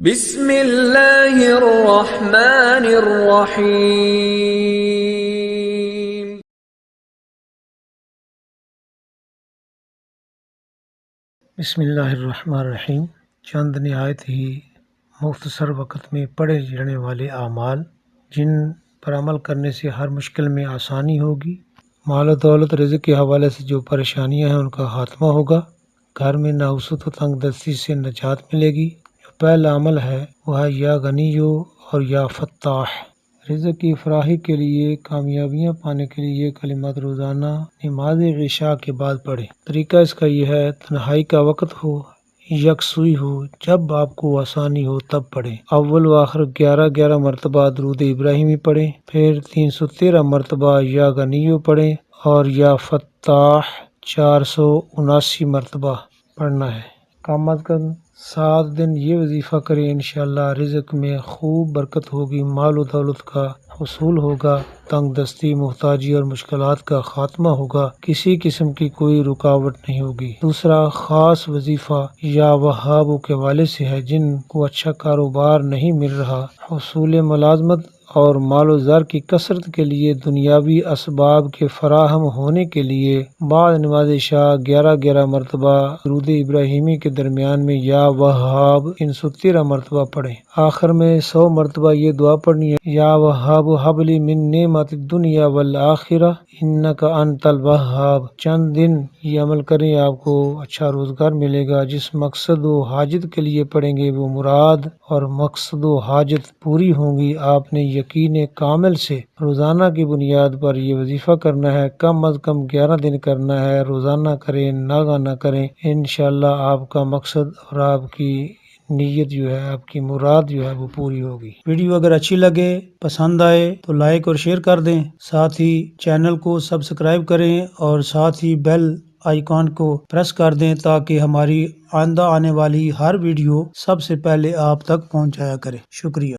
بسم اللہ الرحمن الرحیم۔ بسم اللہ الرحمن الرحیم۔ چند نہایت ہی مختصر وقت میں پڑھے جانے والے اعمال جن پر عمل کرنے سے ہر مشکل میں آسانی ہوگی، مال و دولت رزق کے حوالے سے جو پریشانیاں ہیں ان کا خاتمہ ہوگا، گھر میں نحوست و تنگ دستی سے نجات ملے گی۔ جو پہلا عمل ہے وہ ہے یا غنیو اور یا فتاح۔ رزق کی فراہی کے لیے، کامیابیاں پانے کے لیے یہ کلمات روزانہ نماز عشاء کے بعد پڑھیں۔ طریقہ اس کا یہ ہے، تنہائی کا وقت ہو، یکسوئی ہو، جب آپ کو آسانی ہو تب پڑھیں۔ اول و آخر 11 مرتبہ درود ابراہیمی پڑھیں، پھر 313 مرتبہ یا غنیو پڑھیں اور یا فتاح 479 مرتبہ پڑھنا ہے۔ کم از کم 7 دن یہ وظیفہ کریں، انشاءاللہ رزق میں خوب برکت ہوگی، مال و دولت کا حصول ہوگا، تنگ دستی، محتاجی اور مشکلات کا خاتمہ ہوگا، کسی قسم کی کوئی رکاوٹ نہیں ہوگی۔ دوسرا خاص وظیفہ یا وہابوں کے حوالے سے ہے جن کو اچھا کاروبار نہیں مل رہا، حصول ملازمت اور مال و زر کی کثرت کے لیے دنیاوی اسباب کے فراہم ہونے کے لیے بعد نماز عشاء 11 مرتبہ درود ابراہیمی کے درمیان میں یا وہاب 313 مرتبہ پڑھیں۔ آخر میں 100 مرتبہ یہ دعا پڑھنی ہے، یا وہاب ہب لی من نعمت الدنیا والآخرہ انک انت الوہاب۔ چند دن یہ عمل کریں، آپ کو اچھا روزگار ملے گا۔ جس مقصد و حاجت کے لیے پڑھیں گے وہ مراد اور مقصد و حاجت پوری ہوں گی۔ آپ نے یقین کامل سے روزانہ کی بنیاد پر یہ وظیفہ کرنا ہے، کم از کم 11 دن کرنا ہے، روزانہ کریں، ناغہ نہ کریں، انشاءاللہ آپ کا مقصد اور آپ کی نیت جو ہے، آپ کی مراد جو ہے وہ پوری ہوگی۔ ویڈیو اگر اچھی لگے، پسند آئے تو لائک اور شیئر کر دیں، ساتھ ہی چینل کو سبسکرائب کریں اور ساتھ ہی بیل آئیکن کو پریس کر دیں تاکہ ہماری آئندہ آنے والی ہر ویڈیو سب سے پہلے آپ تک پہنچایا کرے۔ شکریہ۔